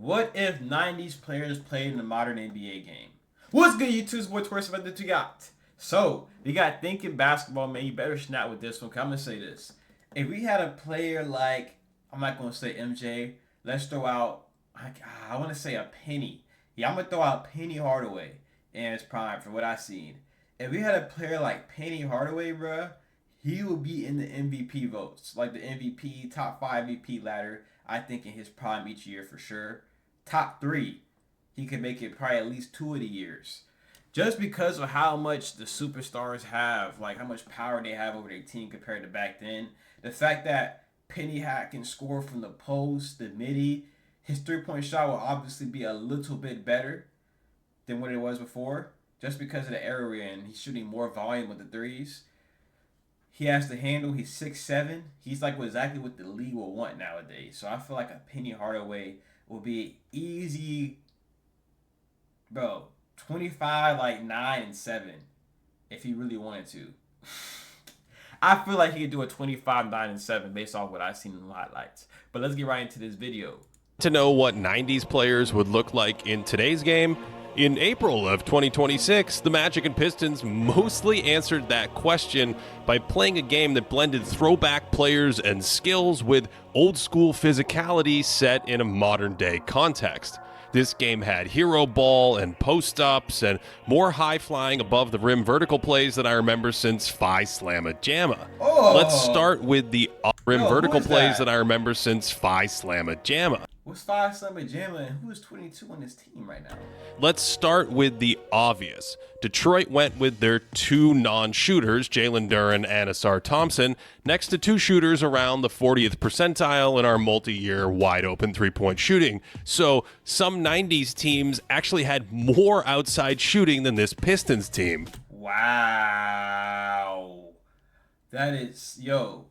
What if 90s players played in the modern NBA game? What's good, YouTube? Sports Sports about that you got. So, we got thinking basketball, man. You better snap with this one. I'm going to say this. If we had a player like, I'm not going to say MJ, let's throw out, I want to say a Penny. Yeah, I'm going to throw out Penny Hardaway in his prime for what I seen. If we had a player like Penny Hardaway, bruh, he would be in the MVP votes, like the MVP, top 5 MVP ladder, I think, in his prime each year for sure. Top 3, he could make it probably at least 2 of the years. Just because of how much the superstars have, like how much power they have over their team compared to back then. The fact that Penny Hat can score from the post, the midi, his 3-point shot will obviously be a little bit better than what it was before. Just because of the era we're in, he's shooting more volume with the threes. He has to handle. He's 6'7". He's like exactly what the league will want nowadays. So I feel like a Penny Hardaway will be easy, bro. 25, like 9 and 7, if he really wanted to. I feel like he could do a 25, 9 and 7 based off what I've seen in the highlights. But let's get right into this video. To know what 90s players would look like in today's game, in April of 2026, the Magic and Pistons mostly answered that question by playing a game that blended throwback players and skills with old-school physicality set in a modern-day context. This game had hero ball and post-ups and more high-flying above-the-rim vertical plays that I remember since Phi Slamma Jamma. Let's start with the rim vertical plays that I remember since Phi Slamma Jamma. What's Phi Slamma Jamma and who is 22 on this team right now? Let's start with the obvious. Detroit went with their 2 non-shooters, Jalen Duren and Ausar Thompson, next to 2 shooters around the 40th percentile in our multi-year wide-open three-point shooting. So some 90s teams actually had more outside shooting than this Pistons team. Wow. That is, yo,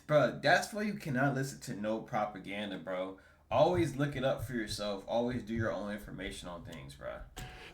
bro, that's why you cannot listen to no propaganda, bro. Always look it up for yourself. Always do your own information on things, bro.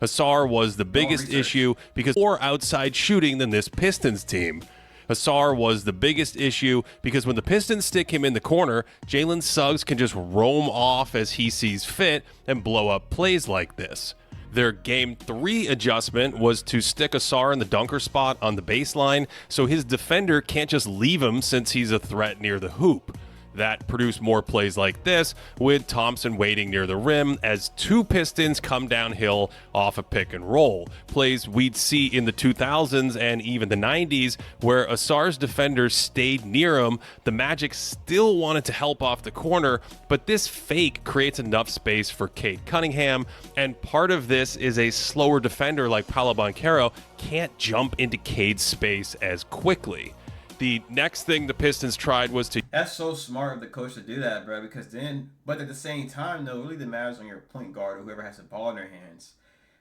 Ausar was the biggest issue because more outside shooting than this Pistons team. Ausar was the biggest issue because when the Pistons stick him in the corner, Jalen Suggs can just roam off as he sees fit and blow up plays like this. Their Game 3 adjustment was to stick Ausar in the dunker spot on the baseline so his defender can't just leave him since he's a threat near the hoop. That produced more plays like this, with Thompson waiting near the rim as 2 Pistons come downhill off a pick and roll. Plays we'd see in the 2000s and even the 90s, where Ausar's defenders stayed near him. The Magic still wanted to help off the corner, but this fake creates enough space for Cade Cunningham, and part of this is a slower defender like Paolo Banchero can't jump into Cade's space as quickly. The next thing the Pistons tried was to... That's so smart of the coach to do that, bro, because then... But at the same time, though, really the matters on your point guard or whoever has the ball in their hands.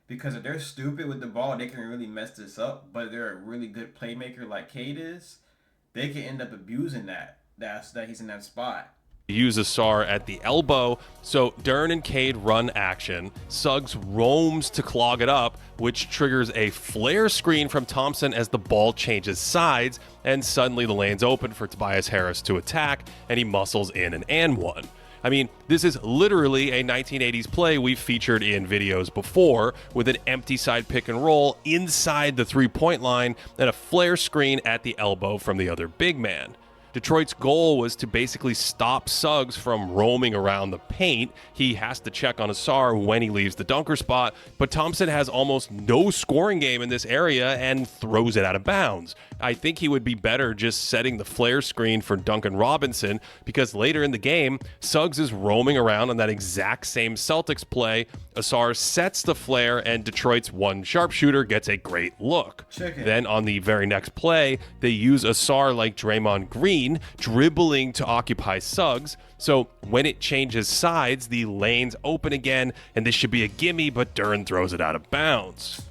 Because if they're stupid with the ball, they can really mess this up. But if they're a really good playmaker like Cade is, they can end up abusing that he's in that spot. Use Ausar at the elbow, so Duren and Cade run action. Suggs roams to clog it up, which triggers a flare screen from Thompson as the ball changes sides, and suddenly the lane's open for Tobias Harris to attack, and he muscles in an and one. I mean, this is literally a 1980s play we've featured in videos before, with an empty side pick and roll inside the three-point line and a flare screen at the elbow from the other big man. Detroit's goal was to basically stop Suggs from roaming around the paint. He has to check on Ausar when he leaves the dunker spot, but Thompson has almost no scoring game in this area and throws it out of bounds. I think he would be better just setting the flare screen for Duncan Robinson, because later in the game, Suggs is roaming around on that exact same Celtics play. Ausar sets the flare, and Detroit's one sharpshooter gets a great look. Then on the very next play, they use Ausar like Draymond Green, dribbling to occupy Suggs. So when it changes sides, the lane's open again, and this should be a gimme, but Duren throws it out of bounds.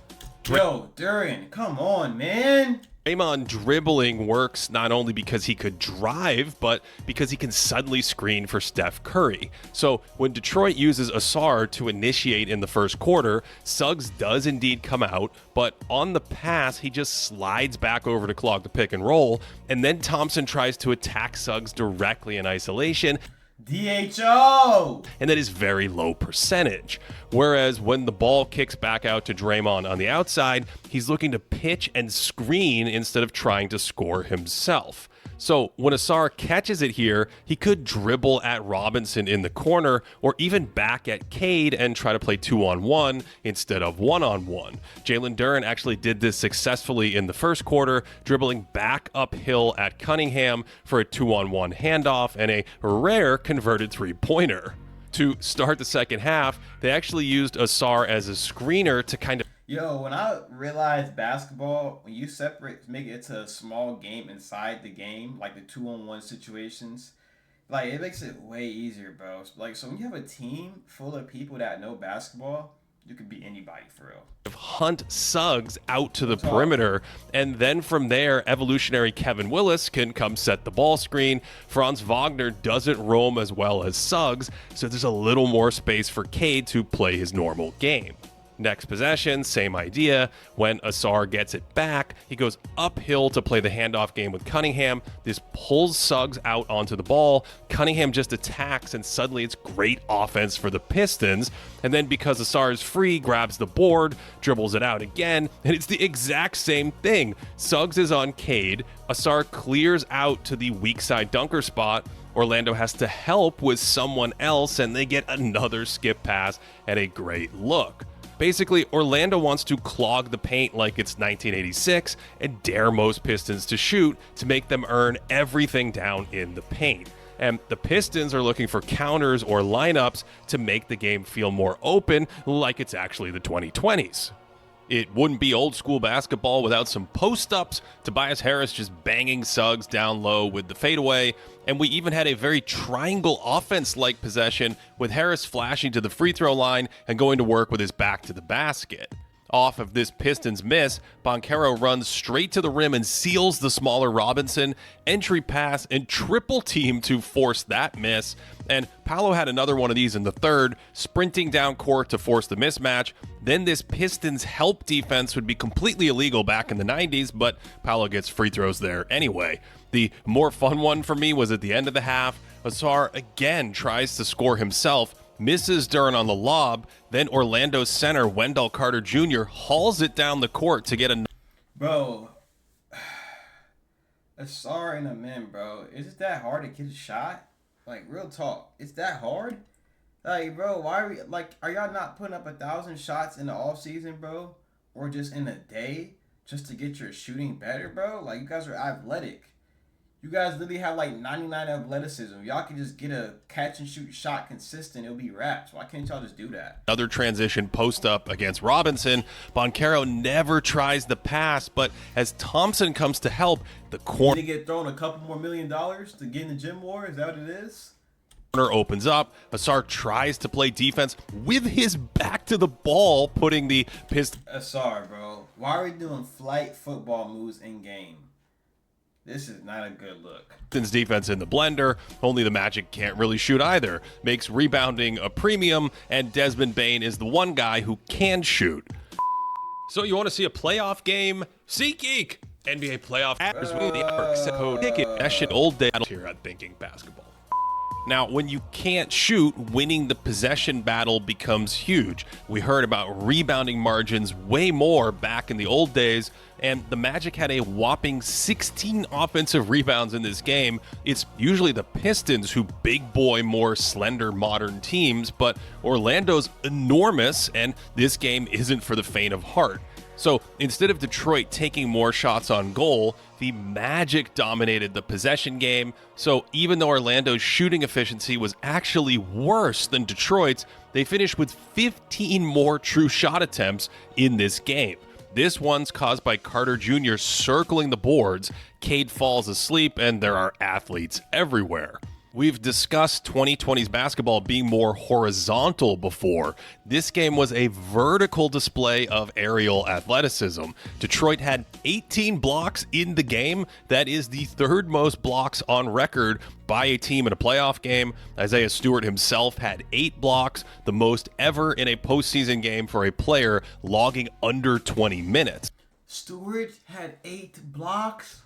Yo, Duren, come on, man. Draymond dribbling works not only because he could drive, but because he can suddenly screen for Steph Curry. So when Detroit uses Ausar to initiate in the first quarter, Suggs does indeed come out, but on the pass, he just slides back over to clog the pick and roll, and then Thompson tries to attack Suggs directly in isolation. DHO. and that is very low percentage. Whereas when the ball kicks back out to Draymond on the outside, he's looking to pitch and screen instead of trying to score himself. So when Ausar catches it here, he could dribble at Robinson in the corner or even back at Cade and try to play 2-on-1 instead of 1-on-1. Jalen Duren actually did this successfully in the first quarter, dribbling back uphill at Cunningham for a 2-on-1 handoff and a rare converted three-pointer. To start the second half, they actually used Ausar as a screener to kind of Yo, when I realized basketball, when you make it to a small game inside the game, like the 2-on-1 situations, like it makes it way easier, bro. Like, so when you have a team full of people that know basketball, you could beat anybody for real. hunt Suggs out to the perimeter, and then from there, evolutionary Kevin Willis can come set the ball screen. Franz Wagner doesn't roam as well as Suggs, so there's a little more space for Cade to play his normal game. Next possession, same idea. When Ausar gets it back, he goes uphill to play the handoff game with Cunningham. This pulls Suggs out onto the ball. Cunningham just attacks, and suddenly it's great offense for the Pistons. And then because Ausar is free, grabs the board, dribbles it out again, and it's the exact same thing. Suggs is on Cade. Ausar clears out to the weak side dunker spot. Orlando has to help with someone else, and they get another skip pass and a great look. Basically, Orlando wants to clog the paint like it's 1986 and dare most Pistons to shoot to make them earn everything down in the paint. And the Pistons are looking for counters or lineups to make the game feel more open like it's actually the 2020s. It wouldn't be old school basketball without some post-ups, Tobias Harris just banging Suggs down low with the fadeaway, and we even had a very triangle offense-like possession with Harris flashing to the free throw line and going to work with his back to the basket. Off of this Pistons miss, Banchero runs straight to the rim and seals the smaller Robinson, entry pass, and triple team to force that miss. And Paolo had another one of these in the third, sprinting down court to force the mismatch. Then this Pistons help defense would be completely illegal back in the 90s, but Paolo gets free throws there anyway. The more fun one for me was at the end of the half. Ausar again tries to score himself, misses Duren on the lob, then Orlando's center, Wendell Carter Jr., hauls it down the court to get a... Bro, Ausar and a man, bro. Is it that hard to get a shot? Like, real talk. It's that hard? Like, bro, why are we, like, are y'all not putting up 1,000 shots in the off season, bro? Or just in a day just to get your shooting better, bro? Like, you guys are athletic. You guys literally have like 99 athleticism. Y'all can just get a catch and shoot shot consistent. It'll be wraps. Why can't y'all just do that? Another transition post up against Robinson. Banchero never tries the pass, but as Thompson comes to help, the corner get thrown a couple more $1 million to get in the gym war. Is that what it is? Opens up. Ausar tries to play defense with his back to the ball, putting the Pistons. Ausar, bro. Why are we doing flight football moves in game? This is not a good look. Defense in the blender. Only the Magic can't really shoot either. Makes rebounding a premium, and Desmond Bane is the one guy who can shoot. So you want to see a playoff game? SeatGeek! NBA playoff is with the Arcs code ticket. That shit old day here at Thinking Basketball. Now, when you can't shoot, winning the possession battle becomes huge. We heard about rebounding margins way more back in the old days, and the Magic had a whopping 16 offensive rebounds in this game. It's usually the Pistons who big boy more slender modern teams, but Orlando's enormous, and this game isn't for the faint of heart. So instead of Detroit taking more shots on goal, the Magic dominated the possession game. So even though Orlando's shooting efficiency was actually worse than Detroit's, they finished with 15 more true shot attempts in this game. This one's caused by Carter Jr. circling the boards, Cade falls asleep, and there are athletes everywhere. We've discussed 2020's basketball being more horizontal before. This game was a vertical display of aerial athleticism. Detroit had 18 blocks in the game. That is the third most blocks on record by a team in a playoff game. Isaiah Stewart himself had 8 blocks, the most ever in a postseason game for a player logging under 20 minutes. Stewart had 8 blocks?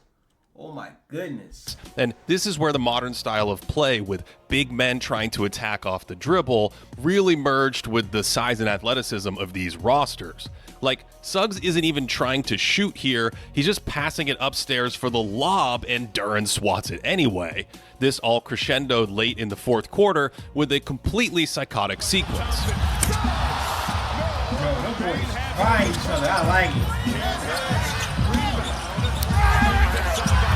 Oh my goodness. And this is where the modern style of play with big men trying to attack off the dribble really merged with the size and athleticism of these rosters. Like, Suggs isn't even trying to shoot here, he's just passing it upstairs for the lob and Duren swats it anyway. This all crescendoed late in the fourth quarter with a completely psychotic sequence. Bro, them boys trying each other. I like it.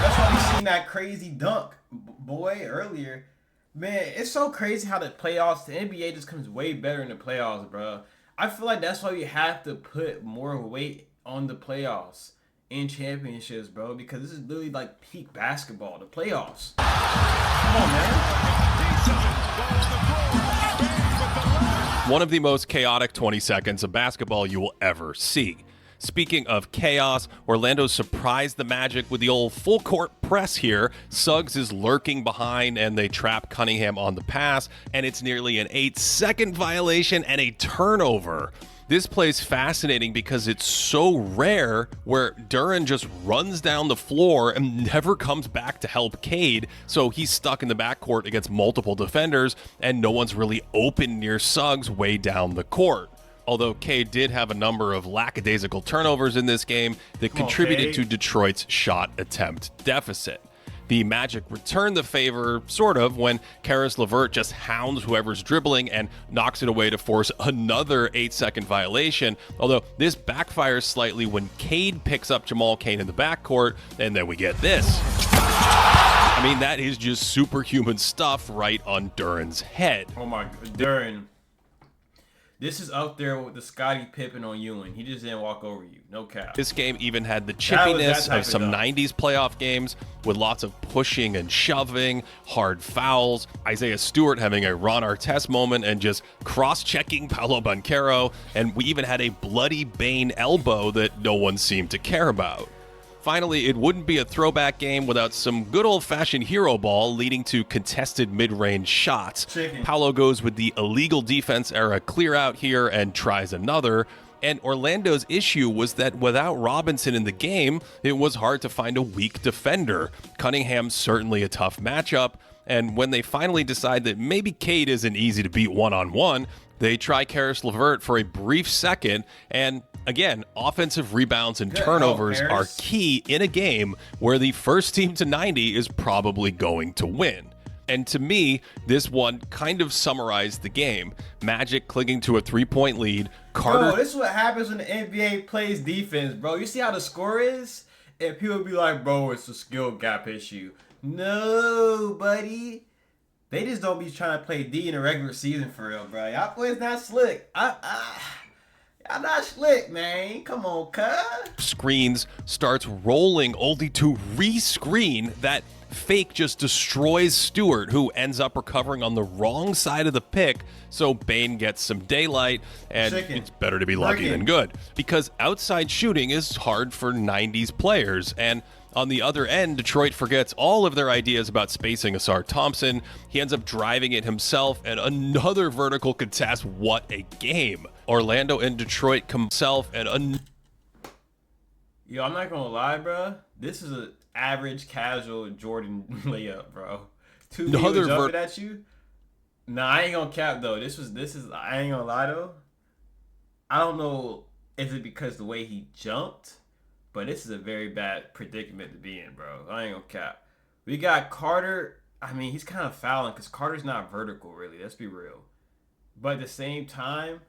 That's why we seen that crazy dunk, boy, earlier. Man, it's so crazy how the playoffs, the NBA just comes way better in the playoffs, bro. I feel like that's why we have to put more weight on the playoffs and championships, bro, because this is literally like peak basketball, the playoffs. Come on, man. One of the most chaotic 20 seconds of basketball you will ever see. Speaking of chaos, Orlando surprised the Magic with the old full court press here. Suggs is lurking behind and they trap Cunningham on the pass, and it's nearly an 8-second violation and a turnover. This play's fascinating because it's so rare where Duren just runs down the floor and never comes back to help Cade, so he's stuck in the backcourt against multiple defenders and no one's really open near Suggs way down the court. Although Cade did have a number of lackadaisical turnovers in this game that contributed to Detroit's shot attempt deficit. The Magic returned the favor, sort of, when Caris LeVert just hounds whoever's dribbling and knocks it away to force another 8-second violation, although this backfires slightly when Cade picks up Jamal Cain in the backcourt, and then we get this. I mean, that is just superhuman stuff right on Duren's head. Oh my, Duren. This is up there with the Scottie Pippen on Ewing. He just didn't walk over you. No cap. This game even had the chippiness of some 90s playoff games with lots of pushing and shoving, hard fouls, Isaiah Stewart having a Ron Artest moment and just cross-checking Paolo Banchero, and we even had a bloody Bane elbow that no one seemed to care about. Finally, it wouldn't be a throwback game without some good old-fashioned hero ball leading to contested mid-range shots. Paolo goes with the illegal defense era clear out here and tries another. And Orlando's issue was that without Robinson in the game, it was hard to find a weak defender. Cunningham's certainly a tough matchup. And when they finally decide that maybe Cade isn't easy to beat one-on-one, they try Caris LeVert for a brief second, and again, offensive rebounds and turnovers are key in a game where the first team to 90 is probably going to win. And to me, this one kind of summarized the game. Magic clinging to a 3-point lead. Carter. Bro, this is what happens when the NBA plays defense, bro. You see how the score is? And people be like, bro, it's a skill gap issue. No, buddy. They just don't be trying to play D in the regular season for real, bro. Y'all boys not slick. Y'all not slick, man. Come on, cuz. Screens starts rolling only to re-screen. That fake just destroys Stewart, who ends up recovering on the wrong side of the pick, so Bane gets some daylight, and it's better to be lucky than good. Because outside shooting is hard for 90s players, and on the other end, Detroit forgets all of their ideas about spacing Asar Thompson. He ends up driving it himself, and another vertical contest. What a game. Orlando and Detroit himself and Yo, I'm not gonna lie, bro. This is an average, casual Jordan layup, bro. Two people jumping at you. Nah, I ain't gonna cap though. This is. I ain't gonna lie though. I don't know if it because the way he jumped, but this is a very bad predicament to be in, bro. I ain't gonna cap. We got Carter. I mean, he's kind of fouling because Carter's not vertical, really. Let's be real. But at the same time,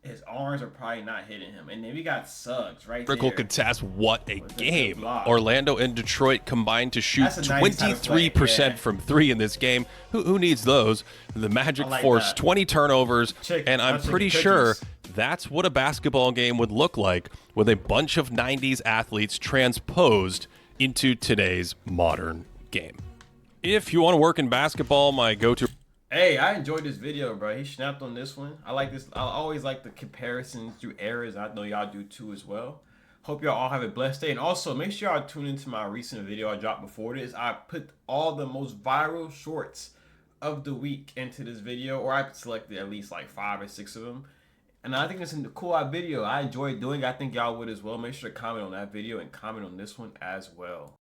his arms are probably not hitting him. And then we got Suggs right there. Vertical contest, what a game. Orlando and Detroit combined to shoot 23% from three in this game. Who needs those? The Magic forced 20 turnovers, and I'm pretty sure that's what a basketball game would look like with a bunch of 90s athletes transposed into today's modern game. If you want to work in basketball, my go-to... Hey, I enjoyed this video, bro. He snapped on this one. I like this. I always like the comparisons through eras. I know y'all do too as well. Hope y'all all have a blessed day. And also, make sure y'all tune into my recent video I dropped before this. I put all the most viral shorts of the week into this video, or I selected at least like 5 or 6 of them. And I think it's a cool video. I enjoyed doing it. I think y'all would as well. Make sure to comment on that video and comment on this one as well.